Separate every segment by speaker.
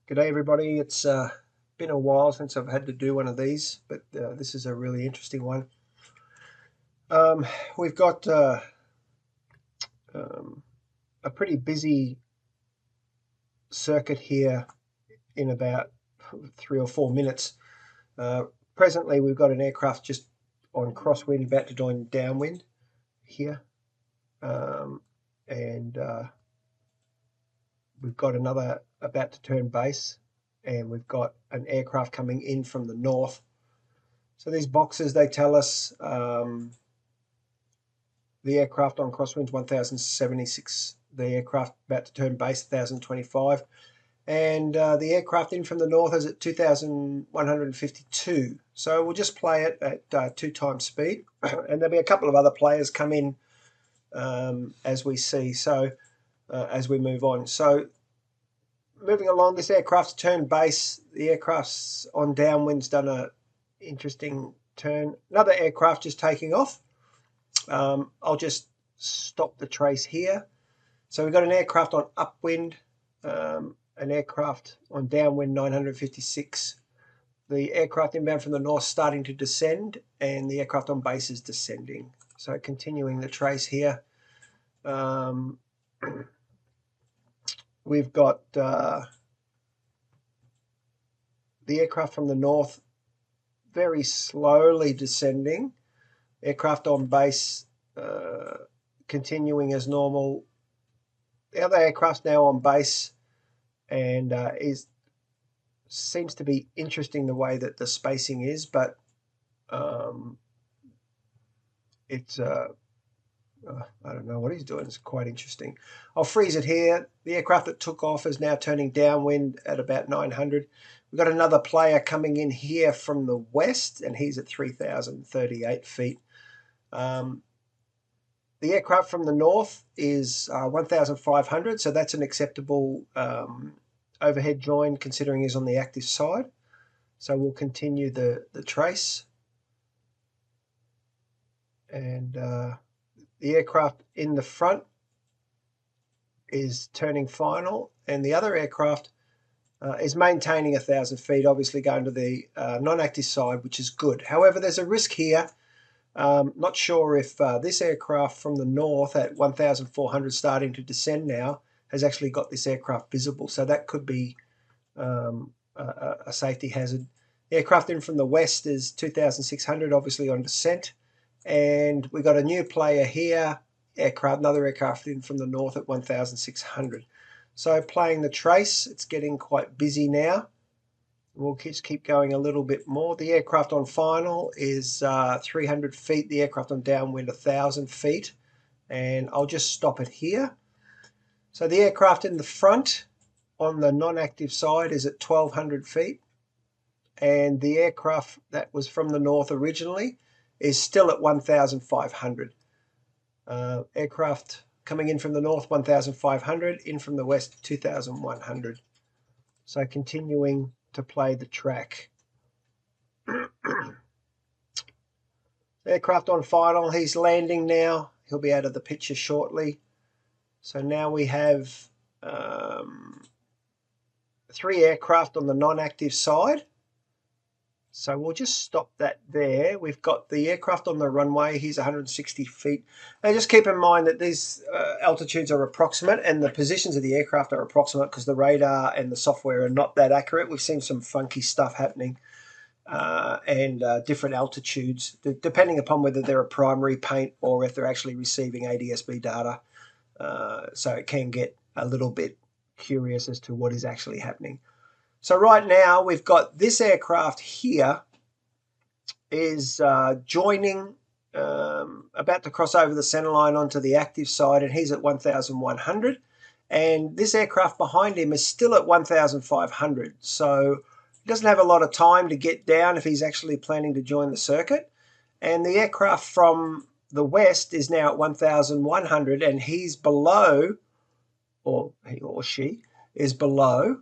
Speaker 1: G'day everybody. It's been a while since I've had to do one of these, but this is a really interesting one. We've got a pretty busy circuit here in about 3 or 4 minutes. Presently we've got an aircraft just on crosswind about to join downwind here, and we've got another about to turn base, and we've got an aircraft coming in from the north. So these boxes, they tell us the aircraft on crosswinds 1076, the aircraft about to turn base 1025, and the aircraft in from the north is at 2152. So we'll just play it at 2 times speed, and there'll be a couple of other players come in as we see, so as we move on. So moving along, this aircraft's turned base. The aircraft's on downwind's done a interesting turn. Another aircraft just taking off. I'll just stop the trace here. So we've got an aircraft on upwind, an aircraft on downwind 956. The aircraft inbound from the north starting to descend, and the aircraft on base is descending. So continuing the trace here. We've got the aircraft from the north very slowly descending. Aircraft on base continuing as normal. The other aircraft now on base, and seems to be interesting the way that the spacing is, but it's I don't know what he's doing. It's quite interesting. I'll freeze it here. The aircraft that took off is now turning downwind at about 900. We've got another player coming in here from the west, and he's at 3038 feet. The aircraft from the north is 1500, so that's an acceptable overhead join considering he's on the active side. So we'll continue the trace. And the aircraft in the front is turning final, and the other aircraft is maintaining 1000 feet, obviously going to the non-active side, which is good. However, there's a risk here. Not sure if this aircraft from the north at 1400 starting to descend now has actually got this aircraft visible, so that could be a safety hazard. The aircraft in from the west is 2600, obviously on descent. And we got a new player here, another aircraft in from the north at 1600. So playing the trace, it's getting quite busy now. We'll just keep going a little bit more. The aircraft on final is 300 feet. The aircraft on downwind 1000 feet. And I'll just stop it here. So the aircraft in the front on the non-active side is at 1200 feet. And the aircraft that was from the north originally is still at 1500. Aircraft coming in from the north 1500, in from the west 2100. So continuing to play the track. Aircraft on final, he's landing now. He'll be out of the picture shortly. So now we have 3 aircraft on the non-active side. So we'll just stop that there. We've got the aircraft on the runway. He's 160 feet. Now just keep in mind that these altitudes are approximate, and the positions of the aircraft are approximate because the radar and the software are not that accurate. We've seen some funky stuff happening and different altitudes, depending upon whether they're a primary paint or if they're actually receiving ADS-B data. So it can get a little bit curious as to what is actually happening. So right now we've got this aircraft here is joining, about to cross over the center line onto the active side, and he's at 1100. And this aircraft behind him is still at 1500. So he doesn't have a lot of time to get down if he's actually planning to join the circuit. And the aircraft from the west is now at 1100, and he's below, or he or she is below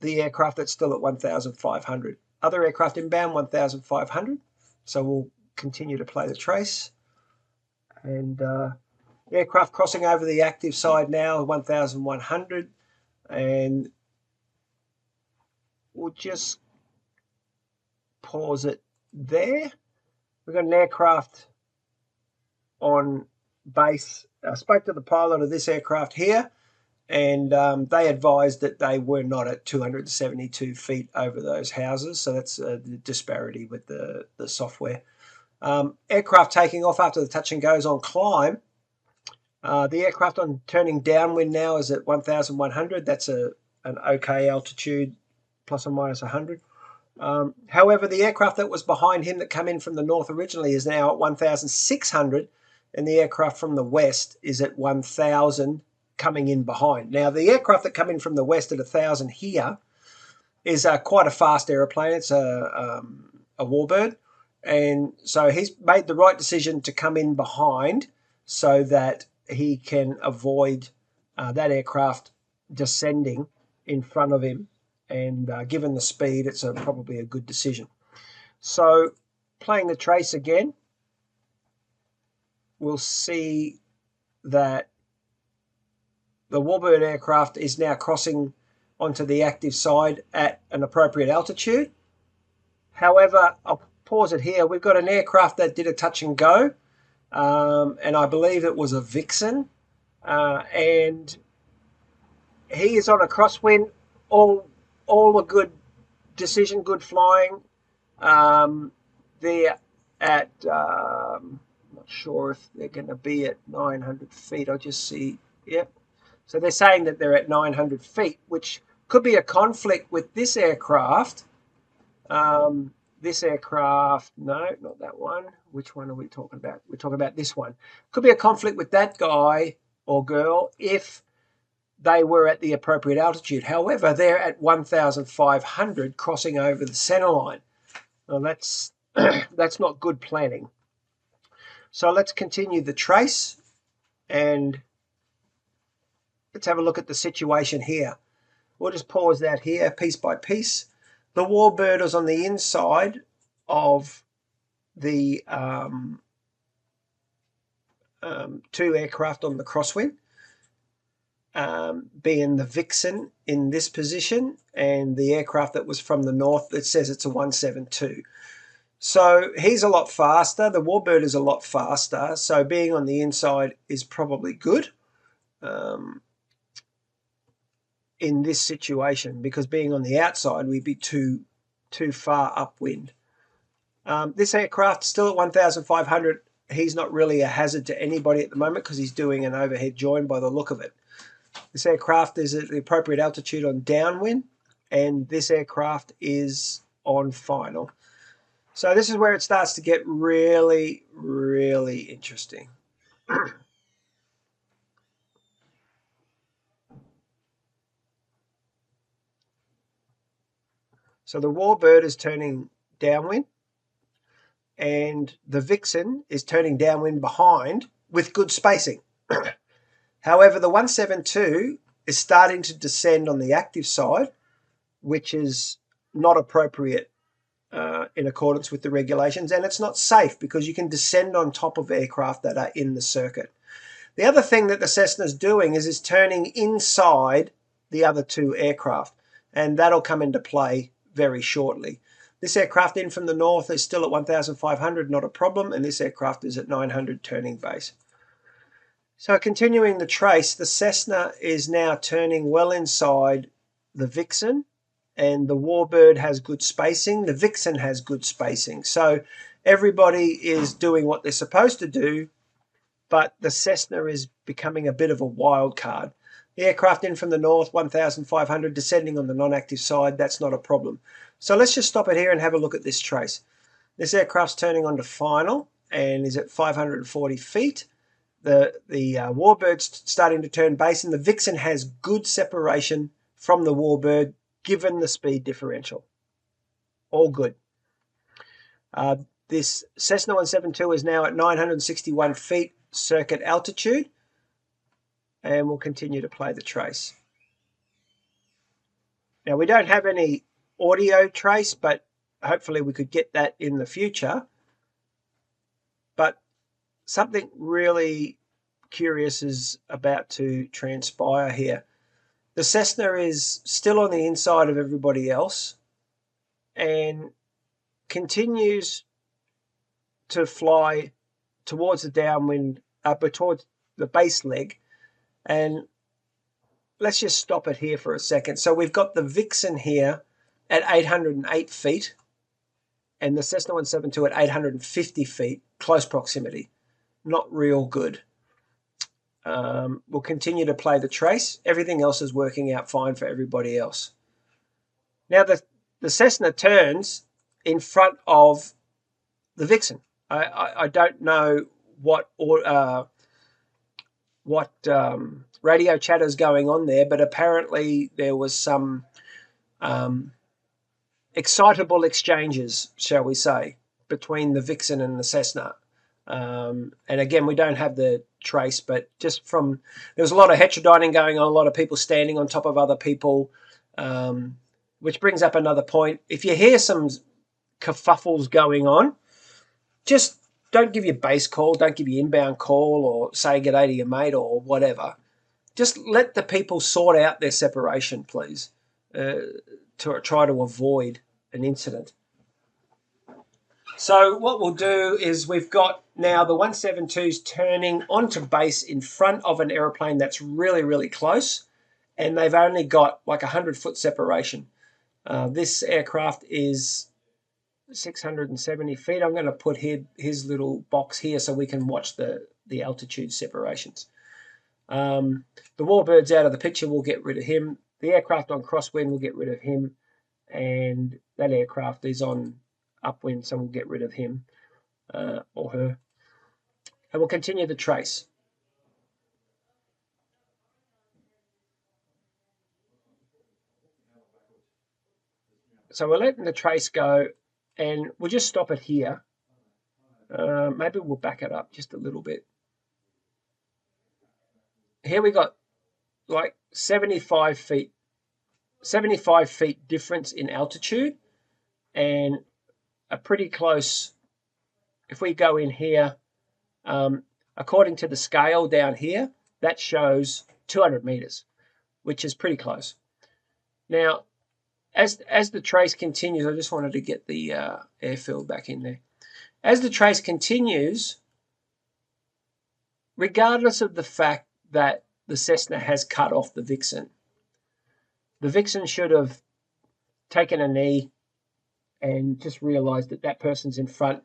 Speaker 1: the aircraft that's still at 1500. Other aircraft inbound 1500. So we'll continue to play the trace. And aircraft crossing over the active side now 1100. And we'll just pause it there. We've got an aircraft on base. I spoke to the pilot of this aircraft here, and they advised that they were not at 272 feet over those houses, so that's the disparity with the software. Aircraft taking off after the touch and goes on climb. The aircraft on turning downwind now is at 1,100. That's an okay altitude, plus or minus 100. However, the aircraft that was behind him that came in from the north originally is now at 1,600, and the aircraft from the west is at 1,000 coming in behind. Now, the aircraft that come in from the west at 1,000 here is quite a fast aeroplane. It's a warbird, and so he's made the right decision to come in behind so that he can avoid that aircraft descending in front of him. And given the speed, it's probably a good decision. So playing the trace again, we'll see that the warbird aircraft is now crossing onto the active side at an appropriate altitude. However, I'll pause it here. We've got an aircraft that did a touch and go, and I believe it was a Vixen, and he is on a crosswind. All a good decision, good flying. They're at, I'm not sure if they're going to be at 900 feet. I'll just see, yep. So they're saying that they're at 900 feet, which could be a conflict with this aircraft. This aircraft, no, not that one. Which one are we talking about? We're talking about this one. Could be a conflict with that guy or girl if they were at the appropriate altitude. However, they're at 1,500 crossing over the center line. Well, that's not good planning. So let's continue the trace and let's have a look at the situation here. We'll just pause that here piece by piece. The warbird is on the inside of the two aircraft on the crosswind. Being the Vixen in this position and the aircraft that was from the north that says it's a 172. So he's a lot faster. The warbird is a lot faster. So being on the inside is probably good in this situation, because being on the outside we'd be too far upwind. This aircraft still at 1,500. He's not really a hazard to anybody at the moment because he's doing an overhead join by the look of it. This aircraft is at the appropriate altitude on downwind, and this aircraft is on final. So this is where it starts to get really, really interesting. So the warbird is turning downwind, and the Vixen is turning downwind behind with good spacing. However, the 172 is starting to descend on the active side, which is not appropriate in accordance with the regulations, and it's not safe because you can descend on top of aircraft that are in the circuit. The other thing that the Cessna is doing is turning inside the other two aircraft, and that'll come into play very shortly. This aircraft in from the north is still at 1,500, not a problem, and this aircraft is at 900 turning base. So continuing the trace, the Cessna is now turning well inside the Vixen, and the warbird has good spacing. The Vixen has good spacing. So everybody is doing what they're supposed to do, but the Cessna is becoming a bit of a wild card. The aircraft in from the north, 1,500, descending on the non-active side, that's not a problem. So let's just stop it here and have a look at this trace. This aircraft's turning onto final and is at 540 feet. The warbird's starting to turn base, and the Vixen has good separation from the warbird given the speed differential. All good. This Cessna 172 is now at 961 feet circuit altitude, and we'll continue to play the trace. Now, we don't have any audio trace, but hopefully we could get that in the future. But something really curious is about to transpire here. The Cessna is still on the inside of everybody else and continues to fly towards the downwind, but towards the base leg. And let's just stop it here for a second. So we've got the Vixen here at 808 feet and the Cessna 172 at 850 feet, close proximity. Not real good. We'll continue to play the trace. Everything else is working out fine for everybody else. Now the Cessna turns in front of the Vixen. I don't know what radio chatter is going on there, but apparently there was some excitable exchanges, shall we say, between the Vixen and the Cessna. And again, we don't have the trace, but just from, there was a lot of heterodyning going on, a lot of people standing on top of other people, which brings up another point. If you hear some kerfuffles going on, just don't give your base call, don't give your inbound call, or say g'day to your mate or whatever. Just let the people sort out their separation, please, to try to avoid an incident. So what we'll do is we've got now the 172s turning onto base in front of an aeroplane that's really, really close, and they've only got like 100-foot separation. This aircraft is 670 feet. I'm going to put his little box here so we can watch the altitude separations. The Warbird's out of the picture. We'll get rid of him. The aircraft on crosswind, we'll get rid of him. And that aircraft is on upwind, so we'll get rid of him or her. And we'll continue the trace. So we're letting the trace go, and we'll just stop it here. Maybe we'll back it up just a little bit. Here we got like 75 feet difference in altitude, and a pretty close, if we go in here, according to the scale down here, that shows 200 meters, which is pretty close. Now, as the trace continues, I just wanted to get the airfield back in there. As the trace continues, regardless of the fact that the Cessna has cut off the Vixen should have taken a knee and just realized that that person's in front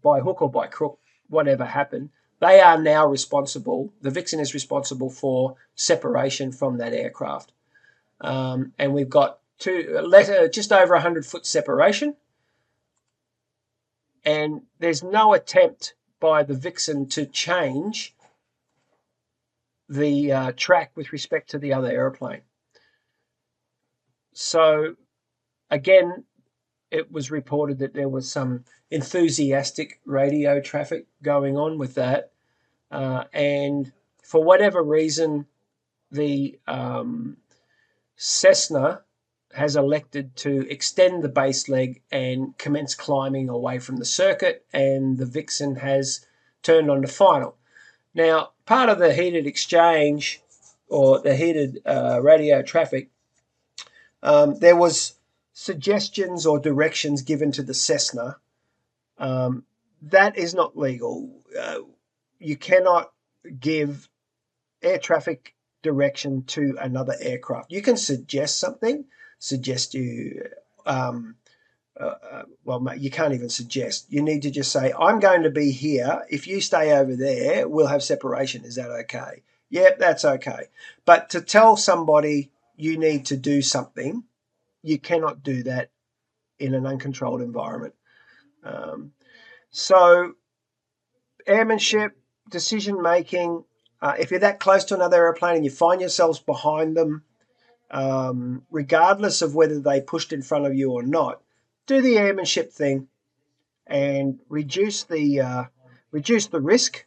Speaker 1: by hook or by crook, whatever happened. They are now responsible. The Vixen is responsible for separation from that aircraft. And we've got just over 100-foot separation. And there's no attempt by the Vixen to change the track with respect to the other airplane. So, again, it was reported that there was some enthusiastic radio traffic going on with that. And for whatever reason, the Cessna has elected to extend the base leg and commence climbing away from the circuit, and the Vixen has turned on to final. Now, part of the heated exchange or the heated radio traffic, there was suggestions or directions given to the Cessna. That is not legal. You cannot give air traffic direction to another aircraft. You can suggest something, well, you can't even suggest. You need to just say, I'm going to be here. If you stay over there, we'll have separation. Is that okay? Yep, that's okay. But to tell somebody you need to do something, you cannot do that in an uncontrolled environment. So airmanship, decision-making, if you're that close to another airplane and you find yourselves behind them, regardless of whether they pushed in front of you or not, do the airmanship thing and reduce the risk,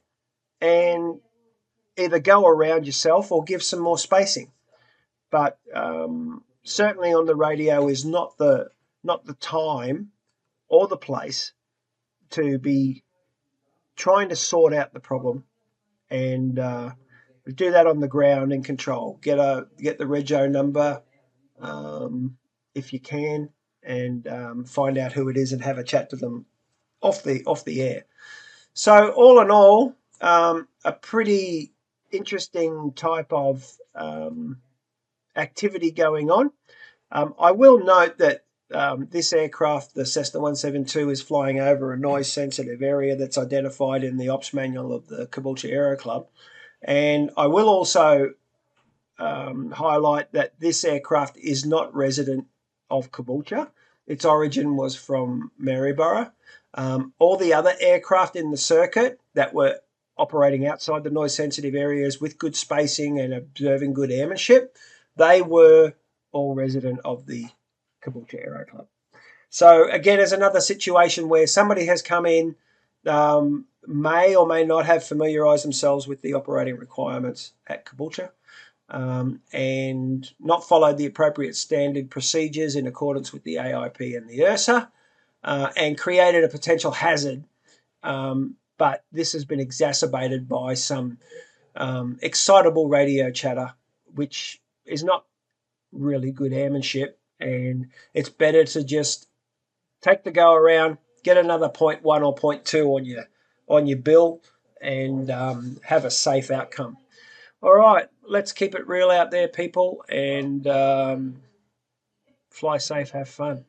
Speaker 1: and either go around yourself or give some more spacing. But certainly on the radio is not the time or the place to be trying to sort out the problem and Do that on the ground in control. Get the rego number if you can, and find out who it is and have a chat to them off the air. So all in all, a pretty interesting type of activity going on. I will note that this aircraft, the Cessna 172, is flying over a noise-sensitive area that's identified in the ops manual of the Caboolture Aero Club. And I will also highlight that this aircraft is not resident of Caboolture. Its origin was from Maryborough. All the other aircraft in the circuit that were operating outside the noise-sensitive areas with good spacing and observing good airmanship, they were all resident of the Caboolture Aero Club. So again, there's another situation where somebody has come in, may or may not have familiarised themselves with the operating requirements at Caboolture, and not followed the appropriate standard procedures in accordance with the AIP and the ERSA, and created a potential hazard. But this has been exacerbated by some excitable radio chatter, which is not really good airmanship, and it's better to just take the go around, get another 0.1 or 0.2 on your bill, and have a safe outcome. All right, let's keep it real out there, people, and fly safe, have fun.